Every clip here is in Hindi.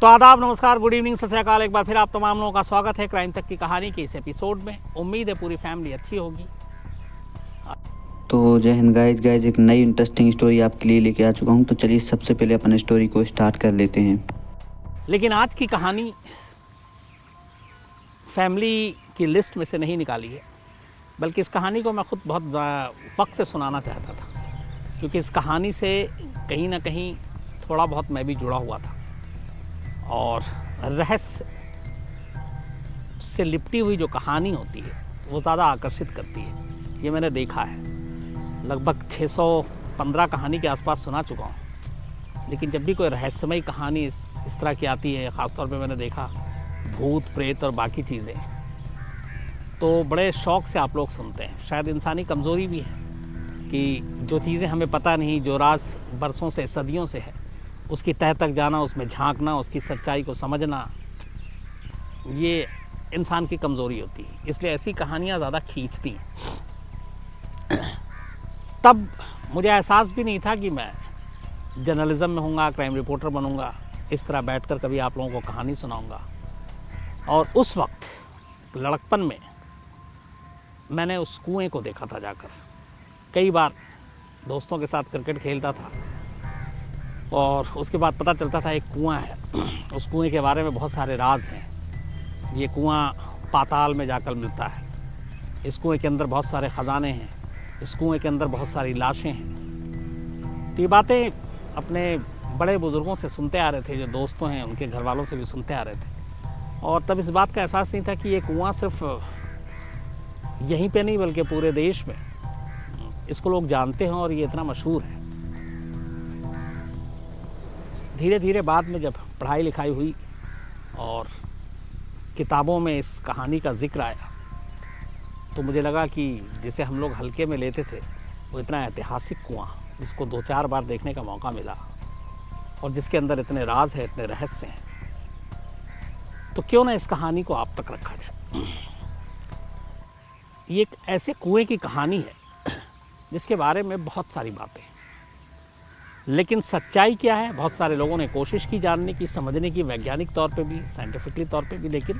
तो आदाब, नमस्कार, गुड इवनिंग, सत श्री अकाल। एक बार फिर आप तमाम लोगों का स्वागत है क्राइम तक की कहानी के इस एपिसोड में। उम्मीद है पूरी फैमिली अच्छी होगी। तो जय हिंद गाइज एक नई इंटरेस्टिंग स्टोरी आपके लिए लेके आ चुका हूँ। तो चलिए सबसे पहले अपन स्टोरी को स्टार्ट कर लेते हैं। लेकिन आज की कहानी फैमिली की लिस्ट में से नहीं निकाली है, बल्कि इस कहानी को मैं खुद बहुत वक्त से सुनाना चाहता था, क्योंकि इस कहानी से कहीं ना कहीं थोड़ा बहुत मैं भी जुड़ा हुआ था और रहस्य से लिपटी हुई जो कहानी होती है वो ज़्यादा आकर्षित करती है। ये मैंने देखा है। लगभग 615 कहानी के आसपास सुना चुका हूँ, लेकिन जब भी कोई रहस्यमयी कहानी इस तरह की आती है, ख़ासतौर पे मैंने देखा भूत प्रेत और बाकी चीज़ें, तो बड़े शौक़ से आप लोग सुनते हैं। शायद इंसानी कमज़ोरी भी है कि जो चीज़ें हमें पता नहीं, जो राज बरसों से सदियों से है, उसकी तह तक जाना, उसमें झांकना, उसकी सच्चाई को समझना, ये इंसान की कमज़ोरी होती है। इसलिए ऐसी कहानियाँ ज़्यादा खींचती हैं। तब मुझे एहसास भी नहीं था कि मैं जर्नलिज़म में हूँगा, क्राइम रिपोर्टर बनूँगा, इस तरह बैठकर कभी आप लोगों को कहानी सुनाऊँगा। और उस वक्त लड़कपन में मैंने उस कुएं को देखा था जाकर। कई बार दोस्तों के साथ क्रिकेट खेलता था और उसके बाद पता चलता था एक कुआं है। उस कुएं के बारे में बहुत सारे राज हैं। ये कुआं पाताल में जाकर मिलता है। इस कुएं के अंदर बहुत सारे ख़जाने हैं। इस कुएं के अंदर बहुत सारी लाशें हैं। तो ये बातें अपने बड़े बुज़ुर्गों से सुनते आ रहे थे, जो दोस्तों हैं उनके घर वालों से भी सुनते आ रहे थे। और तब इस बात का एहसास नहीं था कि ये कुआं सिर्फ यहीं पे नहीं, बल्कि पूरे देश में इसको लोग जानते हैं और ये इतना मशहूर है। धीरे धीरे बाद में जब पढ़ाई लिखाई हुई और किताबों में इस कहानी का जिक्र आया, तो मुझे लगा कि जिसे हम लोग हल्के में लेते थे, वो इतना ऐतिहासिक कुआं, जिसको 2-4 बार देखने का मौका मिला और जिसके अंदर इतने राज हैं, इतने रहस्य हैं, तो क्यों ना इस कहानी को आप तक रखा जाए। ये एक ऐसे कुएं की कहानी है जिसके बारे में बहुत सारी बातें हैं, लेकिन सच्चाई क्या है, बहुत सारे लोगों ने कोशिश की जानने की, समझने की, वैज्ञानिक तौर पे भी, साइंटिफिकली तौर पे भी, लेकिन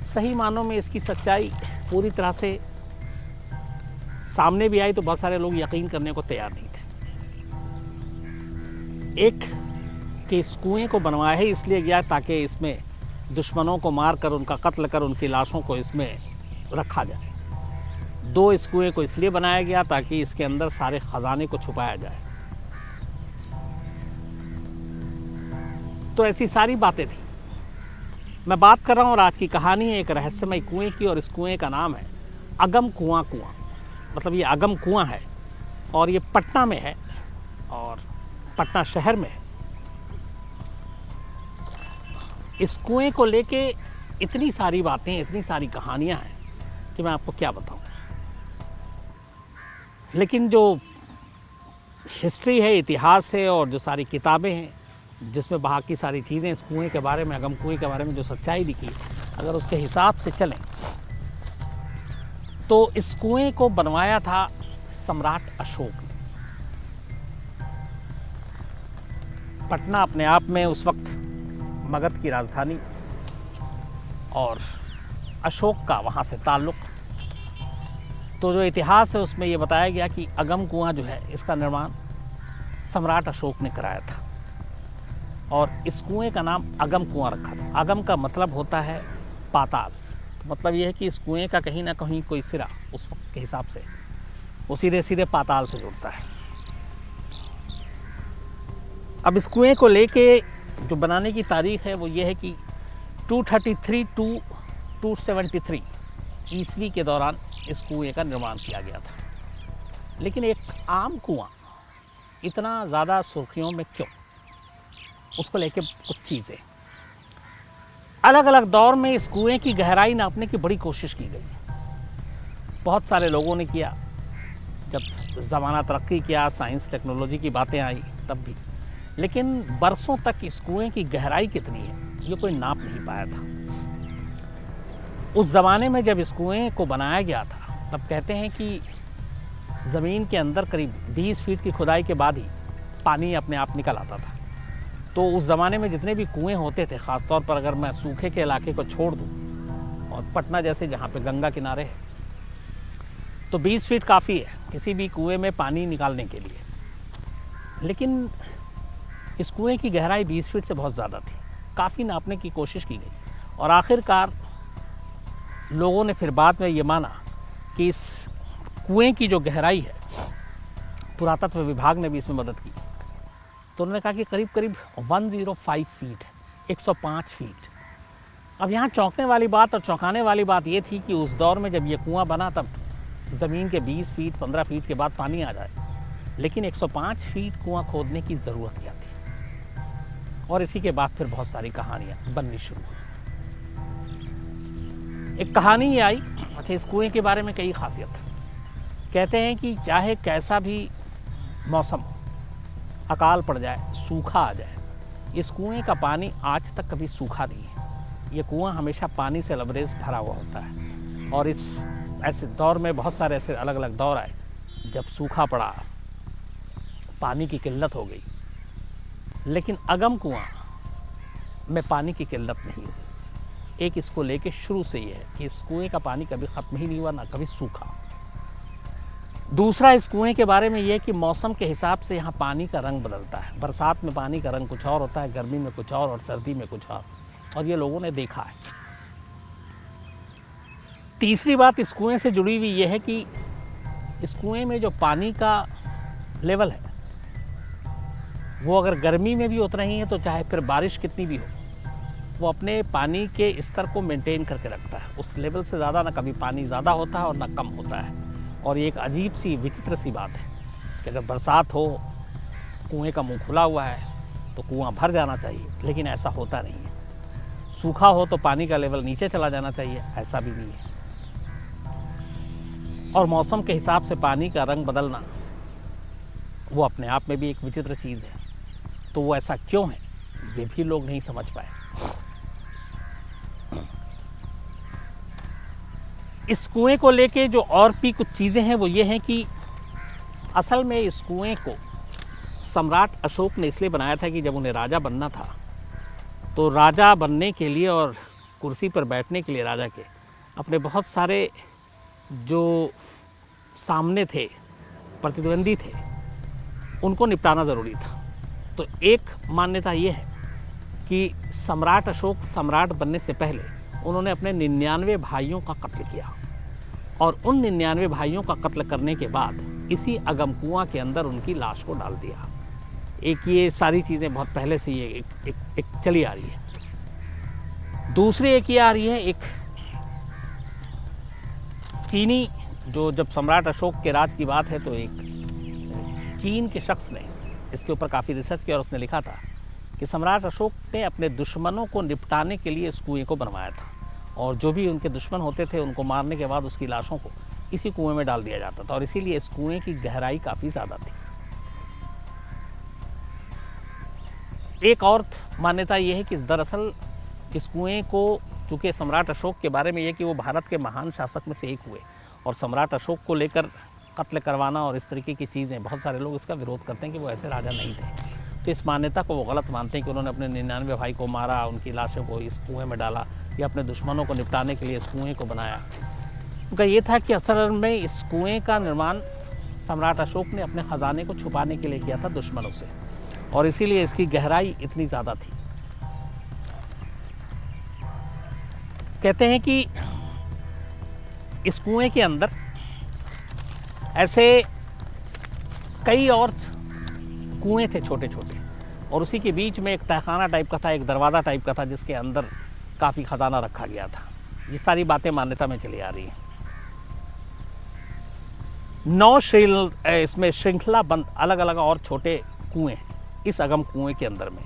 सही मानों में इसकी सच्चाई पूरी तरह से सामने भी आई तो बहुत सारे लोग यकीन करने को तैयार नहीं थे। एक कि इस कुएं को बनवाया ही इसलिए गया ताकि इसमें दुश्मनों को मार कर, उनका कत्ल कर, उनकी लाशों को इसमें रखा जाए। 2, इस कुएं को इसलिए बनाया गया ताकि इसके अंदर सारे ख़जाने को छुपाया जाए। तो ऐसी सारी बातें थी। मैं बात कर रहा हूँ, और आज की कहानी है एक रहस्यमय कुएं की, और इस कुएं का नाम है अगम कुआं। मतलब ये अगम कुआं है और ये पटना में है, और पटना शहर में है। इस कुएं को लेके इतनी सारी बातें, इतनी सारी कहानियां हैं कि मैं आपको क्या बताऊं। लेकिन जो हिस्ट्री है, इतिहास है, और जो सारी किताबें हैं जिसमें बाकी सारी चीज़ें इस कुएं के बारे में, अगम कुएं के बारे में जो सच्चाई लिखी है, अगर उसके हिसाब से चलें तो इस कुएं को बनवाया था सम्राट अशोक ने। पटना अपने आप में उस वक्त मगध की राजधानी, और अशोक का वहाँ से ताल्लुक़। तो जो इतिहास है उसमें ये बताया गया कि अगम कुआं जो है, इसका निर्माण सम्राट अशोक ने कराया था, और इस कुएं का नाम अगम कुआं रखा था। अगम का मतलब होता है पाताल। तो मतलब ये है कि इस कुएं का कहीं ना कहीं कोई सिरा उस वक्त के हिसाब से वो सीधे सीधे पाताल से जुड़ता है। अब इस कुएं को लेके जो बनाने की तारीख है वो ये है कि 233 to 273 ईस्वी के दौरान इस कुएं का निर्माण किया गया था। लेकिन एक आम कुआं इतना ज़्यादा सुर्खियों में क्यों, उसको लेके कुछ चीज़ें। अलग अलग दौर में इस कुएं की गहराई नापने की बड़ी कोशिश की गई। बहुत सारे लोगों ने किया। जब ज़माना तरक्की किया, साइंस टेक्नोलॉजी की बातें आई, तब भी। लेकिन बरसों तक इस कुएं की गहराई कितनी है ये कोई नाप नहीं पाया था। उस ज़माने में जब इस कुएं को बनाया गया था, तब कहते हैं कि ज़मीन के अंदर करीब 20 फीट की खुदाई के बाद ही पानी अपने आप निकल आता था। तो उस ज़माने में जितने भी कुएं होते थे, ख़ास तौर पर अगर मैं सूखे के इलाके को छोड़ दूं और पटना जैसे जहाँ पे गंगा किनारे है, तो 20 फीट काफ़ी है किसी भी कुएं में पानी निकालने के लिए। लेकिन इस कुएं की गहराई 20 फीट से बहुत ज़्यादा थी। काफ़ी नापने की कोशिश की गई और आखिरकार लोगों ने फिर बाद में ये माना कि इस कुएं की जो गहराई है, पुरातत्व विभाग ने भी इसमें मदद की, तो उन्होंने कहा कि करीब करीब 105 फीट है, 105 फीट। अब यहाँ चौंकने वाली बात और चौंकाने वाली बात ये थी कि उस दौर में जब ये कुआं बना तब ज़मीन के 20 फीट 15 फीट के बाद पानी आ जाए, लेकिन 105 फीट कुआं खोदने की ज़रूरत क्या थी। और इसी के बाद फिर बहुत सारी कहानियाँ बननी शुरू हुई। एक कहानी ये आई, अच्छा इस कुएं के बारे में कई खासियत। कहते हैं कि चाहे कैसा भी मौसम, अकाल पड़ जाए, सूखा आ जाए, इस कुएं का पानी आज तक कभी सूखा नहीं है। ये कुआं हमेशा पानी से लबरेज भरा हुआ होता है। और इस ऐसे दौर में बहुत सारे ऐसे अलग अलग दौर आए जब सूखा पड़ा, पानी की किल्लत हो गई, लेकिन अगम कुआं में पानी की किल्लत नहीं हुई। एक इसको लेके शुरू से ये है कि इस कुएं का पानी कभी ख़त्म ही नहीं हुआ, ना कभी सूखा। दूसरा, इस कुएं के बारे में ये कि मौसम के हिसाब से यहाँ पानी का रंग बदलता है। बरसात में पानी का रंग कुछ और होता है, गर्मी में कुछ और सर्दी में कुछ और ये लोगों ने देखा है। तीसरी बात इस कुएं से जुड़ी हुई ये है कि इस कुएं में जो पानी का लेवल है वो अगर गर्मी में भी उतना ही है, तो चाहे फिर बारिश कितनी भी हो, वो अपने पानी के स्तर को मेंटेन करके रखता है। उस लेवल से ज़्यादा ना कभी पानी ज़्यादा होता है और ना कम होता है। और ये एक अजीब सी विचित्र सी बात है कि अगर बरसात हो, कुएं का मुंह खुला हुआ है, तो कुआं भर जाना चाहिए, लेकिन ऐसा होता नहीं है। सूखा हो तो पानी का लेवल नीचे चला जाना चाहिए, ऐसा भी नहीं है। और मौसम के हिसाब से पानी का रंग बदलना वो अपने आप में भी एक विचित्र चीज़ है। तो वो ऐसा क्यों है, ये भी लोग नहीं समझ पाए। इस कुएं को लेके जो और भी कुछ चीज़ें हैं वो ये हैं कि असल में इस कुएं को सम्राट अशोक ने इसलिए बनाया था कि जब उन्हें राजा बनना था, तो राजा बनने के लिए और कुर्सी पर बैठने के लिए राजा के अपने बहुत सारे जो सामने थे, प्रतिद्वंदी थे, उनको निपटाना ज़रूरी था। तो एक मान्यता ये है कि सम्राट अशोक सम्राट बनने से पहले उन्होंने अपने 99 भाइयों का कत्ल किया और उन 99 भाइयों का कत्ल करने के बाद इसी अगम कुआं के अंदर उनकी लाश को डाल दिया। एक ये सारी चीज़ें बहुत पहले से ये एक चली आ रही है। दूसरी एक ये आ रही है, एक चीनी, जो जब सम्राट अशोक के राज की बात है तो एक चीन के शख्स ने इसके ऊपर काफ़ी रिसर्च किया और उसने लिखा था कि सम्राट अशोक ने अपने दुश्मनों को निपटाने के लिए इस कुएं को बनवाया था और जो भी उनके दुश्मन होते थे उनको मारने के बाद उसकी लाशों को इसी कुएं में डाल दिया जाता था और इसीलिए इस कुएं की गहराई काफ़ी ज़्यादा थी। एक और मान्यता ये है कि दरअसल इस कुएं को, चूँकि सम्राट अशोक के बारे में ये कि वो भारत के महान शासक में से एक हुए और सम्राट अशोक को लेकर कत्ल करवाना और इस तरीके की चीज़ें, बहुत सारे लोग इसका विरोध करते हैं कि वो ऐसे राजा नहीं थे। तो इस मान्यता को वो गलत मानते हैं कि उन्होंने अपने 99 भाई को मारा, उनकी लाशों को इस कुएं में डाला या अपने दुश्मनों को निपटाने के लिए इस कुएं को बनाया। उनका ये था कि असल में इस कुएं का निर्माण सम्राट अशोक ने अपने ख़जाने को छुपाने के लिए किया था दुश्मनों से और इसीलिए इसकी गहराई इतनी ज़्यादा थी। कहते हैं कि इस कुएं के अंदर ऐसे कई और कुएं थे छोटे छोटे और उसी के बीच में एक तहखाना टाइप का था, एक दरवाज़ा टाइप का था जिसके अंदर काफ़ी ख़जाना रखा गया था। ये सारी बातें मान्यता में चली आ रही हैं। 9 इसमें श्रृंखला बंद अलग अलग और छोटे कुएं इस अगम कुएं के अंदर में,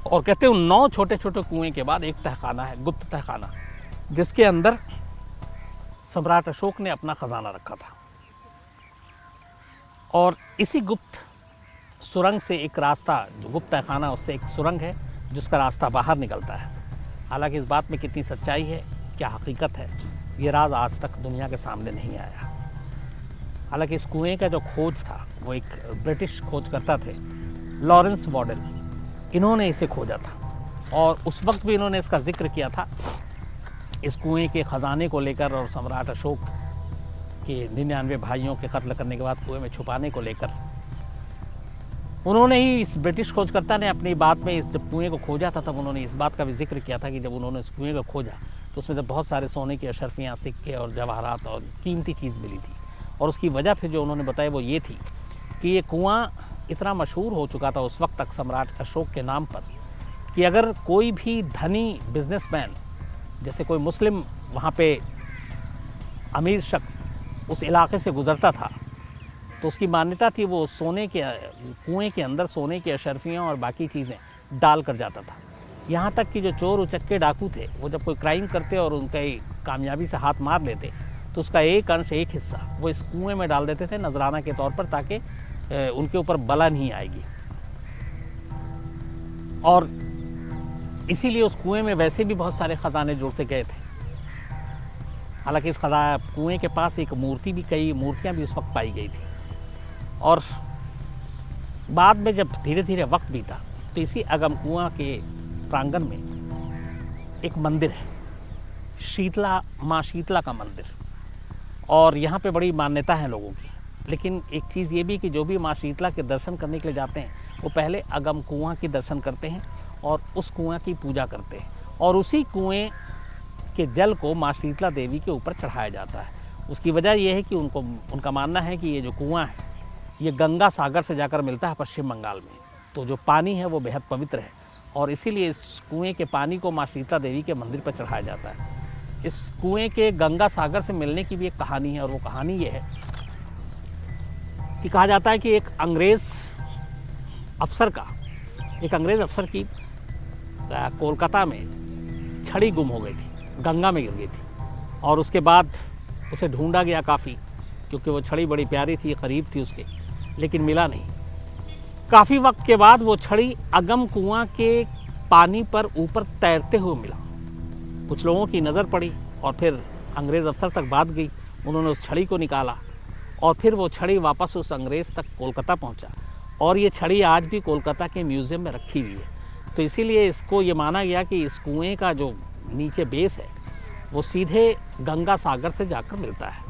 और कहते हैं उन 9 छोटे छोटे कुएं के बाद एक तहखाना है, गुप्त तहखाना, जिसके अंदर सम्राट अशोक ने अपना खजाना रखा था। और इसी गुप्त सुरंग से एक रास्ता, जो गुप्त तहखाना उससे एक सुरंग है जिसका रास्ता बाहर निकलता है। हालांकि इस बात में कितनी सच्चाई है, क्या हकीकत है, ये राज आज तक दुनिया के सामने नहीं आया। हालांकि इस कुएं का जो खोज था वो एक ब्रिटिश खोजकर्ता थे, लॉरेंस वॉडेल, इन्होंने इसे खोजा था, और उस वक्त भी इन्होंने इसका जिक्र किया था, इस कुएं के ख़जाने को लेकर और सम्राट अशोक के 99 भाइयों के कत्ल करने के बाद कुएं में छुपाने को लेकर। उन्होंने ही, इस ब्रिटिश खोजकर्ता ने अपनी बात में इस जब कुएं को खोजा था तब उन्होंने इस बात का भी जिक्र किया था कि जब उन्होंने इस कुएं को खोजा तो उसमें से बहुत सारे सोने की अशर्फियाँ, सिक्के और जवाहरात और कीमती चीज़ मिली थी। और उसकी वजह फिर जो उन्होंने बताया वो ये थी कि ये कुआं इतना मशहूर हो चुका था उस वक्त तक सम्राट अशोक के नाम पर कि अगर कोई भी धनी बिजनेसमैन, जैसे कोई मुस्लिम वहाँ पे अमीर शख्स उस इलाके से गुज़रता था तो उसकी मान्यता थी वो सोने के कुएं के अंदर सोने की अशर्फियाँ और बाकी चीज़ें डाल कर जाता था। यहाँ तक कि जो चोर उचक्के डाकू थे वो जब कोई क्राइम करते और उनका कामयाबी से हाथ मार लेते तो उसका एक अंश, एक हिस्सा वो इस कुएं में डाल देते थे नजराना के तौर पर, ताकि उनके ऊपर बला नहीं आएगी। और इसीलिए उस कुएं में वैसे भी बहुत सारे ख़जाने जुड़ते गए थे। हालांकि इस कुएं के पास एक मूर्ति भी, कई मूर्तियां भी उस वक्त पाई गई थी। और बाद में जब धीरे धीरे वक्त बीता तो इसी अगम कुआं के प्रांगण में एक मंदिर है, शीतला, माँ शीतला का मंदिर। और यहाँ पे बड़ी मान्यता है लोगों की। लेकिन एक चीज़ ये भी कि जो भी माँ शीतला के दर्शन करने के लिए जाते हैं वो पहले अगम कुआं की दर्शन करते हैं और उस कुआं की पूजा करते हैं, और उसी कुएं के जल को माँ शीतला देवी के ऊपर चढ़ाया जाता है। उसकी वजह यह है कि उनका मानना है कि ये जो कुआं है ये गंगा सागर से जाकर मिलता है पश्चिम बंगाल में, तो जो पानी है वो बेहद पवित्र है, और इसीलिए इस कुएं के पानी को माँ शीतला देवी के मंदिर पर चढ़ाया जाता है। इस कुएं के गंगा सागर से मिलने की भी एक कहानी है, और वो कहानी ये है कि कहा जाता है कि एक अंग्रेज़ अफसर की कोलकाता में छड़ी गुम हो गई थी, गंगा में गिर गई थी, और उसके बाद उसे ढूंढा गया काफ़ी, क्योंकि वो छड़ी बड़ी प्यारी थी, करीब थी उसके, लेकिन मिला नहीं। काफ़ी वक्त के बाद वो छड़ी अगम कुआं के पानी पर ऊपर तैरते हुए मिला। कुछ लोगों की नज़र पड़ी और फिर अंग्रेज़ अफसर तक बात गई, उन्होंने उस छड़ी को निकाला और फिर वो छड़ी वापस उस अंग्रेज़ तक कोलकाता पहुंचा, और ये छड़ी आज भी कोलकाता के म्यूज़ियम में रखी हुई है। तो इसीलिए इसको ये माना गया कि इस कुएं का जो नीचे बेस है वो सीधे गंगा सागर से जाकर मिलता है,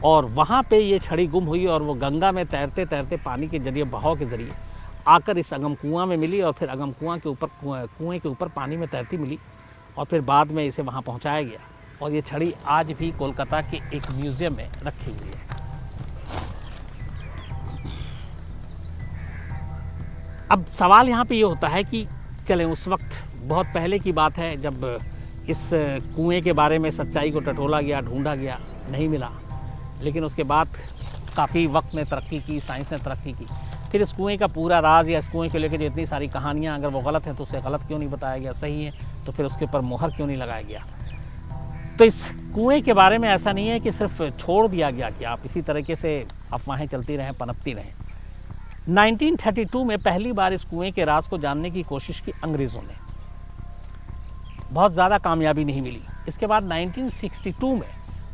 और वहाँ पे ये छड़ी गुम हुई और वो गंगा में तैरते तैरते पानी के जरिए, बहाव के ज़रिए आकर इस अगम कुआं में मिली, और फिर अगम कुएं के ऊपर पानी में तैरती मिली, और फिर बाद में इसे वहाँ पहुँचाया गया, और ये छड़ी आज भी कोलकाता के एक म्यूज़ियम में रखी हुई है। अब सवाल यहाँ पे ये होता है कि चलें, उस वक्त बहुत पहले की बात है जब इस कुएं के बारे में सच्चाई को टटोला गया, ढूंढा गया, नहीं मिला, लेकिन उसके बाद काफ़ी वक्त ने तरक्की की, साइंस ने तरक्की की, फिर इस कुएं का पूरा राज या इस कुएं को लेकर जो इतनी सारी कहानियाँ, अगर वो गलत है तो उसे गलत क्यों नहीं बताया गया, सही है तो फिर उसके ऊपर मोहर क्यों नहीं लगाया गया। तो इस कुएं के बारे में ऐसा नहीं है कि सिर्फ छोड़ दिया गया कि आप इसी तरीके से अफवाहें चलती रहें, पनपती रहें। 1932 में पहली बार इस कुएं के राज को जानने की कोशिश की अंग्रेज़ों ने, बहुत ज़्यादा कामयाबी नहीं मिली। इसके बाद 1962 में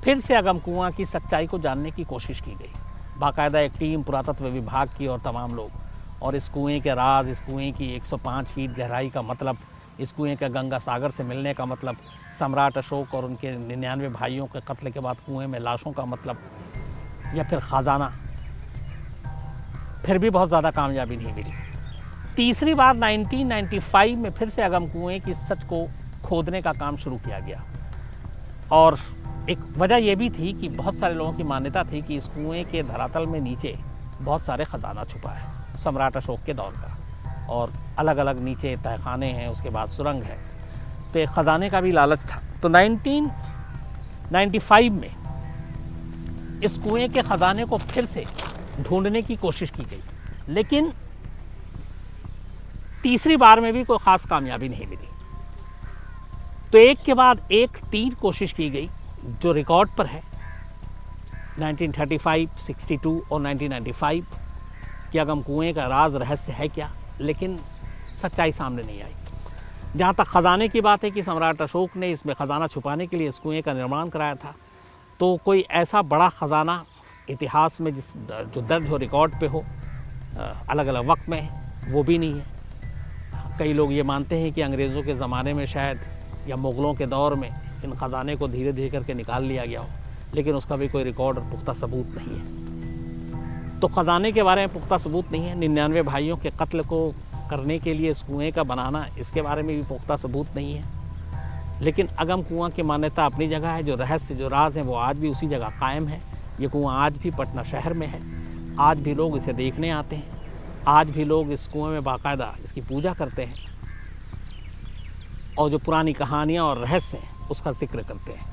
फिर से अगम कुआं की सच्चाई को जानने की कोशिश की गई, बाकायदा एक टीम पुरातत्व विभाग की और तमाम लोग, और इस कुएं के राज, इस कुएं की 105 फीट गहराई का मतलब, इस कुएं का गंगा सागर से मिलने का मतलब, सम्राट अशोक और उनके 99 भाइयों के कत्ल के बाद कुएं में लाशों का मतलब, या फिर ख़जाना, फिर भी बहुत ज़्यादा कामयाबी नहीं मिली। तीसरी बार 1995 में फिर से अगम कुएं की सच को खोदने का काम शुरू किया गया, और एक वजह यह भी थी कि बहुत सारे लोगों की मान्यता थी कि इस कुएं के धरातल में नीचे बहुत सारे ख़जाना छुपा है सम्राट अशोक के दौर का, और अलग अलग नीचे तहखाने हैं, उसके बाद सुरंग है, तो एक ख़जाने का भी लालच था। तो 1995 में इस कुएं के ख़जाने को फिर से ढूंढने की कोशिश की गई, लेकिन तीसरी बार में भी कोई ख़ास कामयाबी नहीं मिली। तो एक के बाद एक 3 कोशिश की गई जो रिकॉर्ड पर है, 1935, 62 और 1995 कि अगम कुएं का राज रहस्य है क्या, लेकिन सच्चाई सामने नहीं आई। जहाँ तक ख़जाने की बात है कि सम्राट अशोक ने इसमें ख़जाना छुपाने के लिए इस कुएं का निर्माण कराया था, तो कोई ऐसा बड़ा ख़जाना इतिहास में जो दर्ज हो, रिकॉर्ड पे हो, अलग अलग वक्त में, वो भी नहीं है। कई लोग ये मानते हैं कि अंग्रेज़ों के ज़माने में शायद या मुग़लों के दौर में इन ख़जाने को धीरे धीरे करके निकाल लिया गया हो, लेकिन उसका भी कोई रिकॉर्ड और पुख्ता सबूत नहीं है। तो ख़जाने के बारे में पुख्ता सबूत नहीं है। 99 भाइयों के कत्ल को करने के लिए इस कुएँ का बनाना, इसके बारे में भी पुख्ता सबूत नहीं है। लेकिन अगम कुआं की मान्यता अपनी जगह है, जो रहस्य, जो राज है, वो आज भी उसी जगह कायम है। ये कुआं आज भी पटना शहर में है, आज भी लोग इसे देखने आते हैं, आज भी लोग इस कुएं में बाकायदा इसकी पूजा करते हैं और जो पुरानी कहानियाँ और रहस्य हैं उसका जिक्र करते हैं।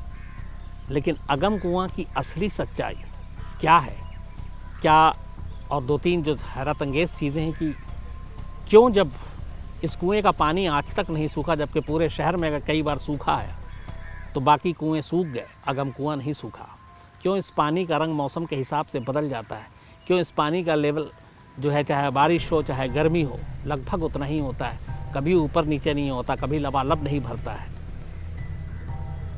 लेकिन अगम कुआं की असली सच्चाई क्या है, क्या, और 2-3 जो हैरत अंगेज़ चीज़ें हैं कि क्यों जब इस कुएं का पानी आज तक नहीं सूखा, जबकि पूरे शहर में अगर कई बार सूखा है तो बाकी कुएं सूख गए, अगम कुआं नहीं सूखा। क्यों इस पानी का रंग मौसम के हिसाब से बदल जाता है, क्यों इस पानी का लेवल जो है, चाहे बारिश हो चाहे गर्मी हो, लगभग उतना ही होता है, कभी ऊपर नीचे नहीं होता, कभी लबालब नहीं भरता है।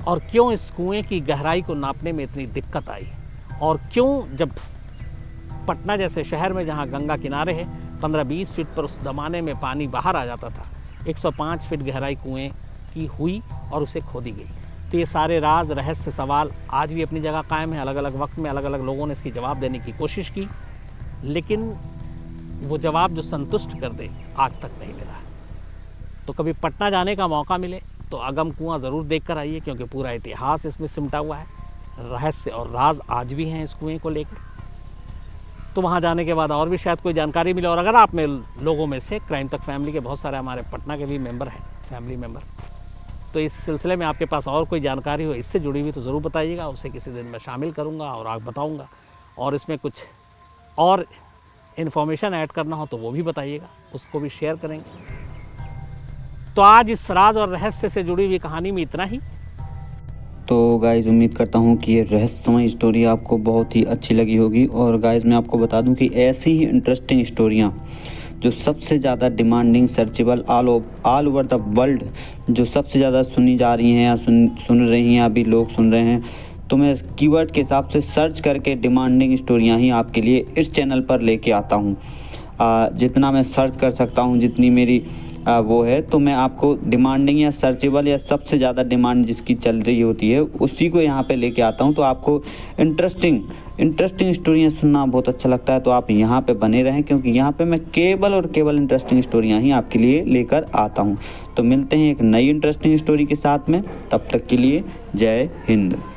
और क्यों इस कुएं की गहराई को नापने में इतनी दिक्कत आई, और क्यों जब पटना जैसे शहर में जहाँ गंगा किनारे है 15-20 फीट पर उस ज़माने में पानी बाहर आ जाता था, 105 फीट गहराई कुएं की हुई और उसे खोदी गई। तो ये सारे राज, रहस्य, सवाल आज भी अपनी जगह कायम है। अलग अलग वक्त में अलग अलग लोगों ने इसकी जवाब देने की कोशिश की, लेकिन वो जवाब जो संतुष्ट कर दे आज तक नहीं मिला है। तो कभी पटना जाने का मौका मिले तो अगम कुआं ज़रूर देख कर आइए, क्योंकि पूरा इतिहास इसमें सिमटा हुआ है, रहस्य और राज आज भी हैं इस कुएं को लेकर। तो वहाँ जाने के बाद और भी शायद कोई जानकारी मिले। और अगर आप में लोगों में से क्राइम तक फैमिली के बहुत सारे हमारे पटना के भी मेंबर हैं, फैमिली मेंबर, तो इस सिलसिले में आपके पास और कोई जानकारी हो इससे जुड़ी हुई तो ज़रूर बताइएगा, उसे किसी दिन मैं शामिल करूँगा और आप बताऊँगा। और इसमें कुछ और इन्फॉर्मेशन ऐड करना हो तो वो भी बताइएगा, उसको भी शेयर करेंगे। तो आज इस राज और रहस्य से जुड़ी हुई कहानी में इतना ही। तो गाइज़ उम्मीद करता हूँ कि ये रहस्यमय स्टोरी आपको बहुत ही अच्छी लगी होगी। और गाइज़ मैं आपको बता दूँ कि ऐसी ही इंटरेस्टिंग स्टोरियाँ जो सबसे ज़्यादा demanding, searchable all over the world, जो सबसे ज़्यादा सुनी जा रही हैं या सुन रही हैं, अभी लोग सुन रहे हैं, तो मैं कीवर्ड के हिसाब से सर्च करके डिमांडिंग स्टोरियाँ ही आपके लिए इस चैनल पर लेके आता हूँ। जितना मैं सर्च कर सकता हूँ, जितनी मेरी वो है, तो मैं आपको डिमांडिंग या सर्चेबल या सबसे ज़्यादा डिमांड जिसकी चल रही होती है उसी को यहाँ पे लेके आता हूँ। तो आपको इंटरेस्टिंग स्टोरियाँ सुनना बहुत अच्छा लगता है, तो आप यहाँ पे बने रहें, क्योंकि यहाँ पे मैं केवल इंटरेस्टिंग स्टोरियाँ ही आपके लिए लेकर आता हूँ। तो मिलते हैं एक नई इंटरेस्टिंग स्टोरी के साथ में, तब तक के लिए जय हिंद।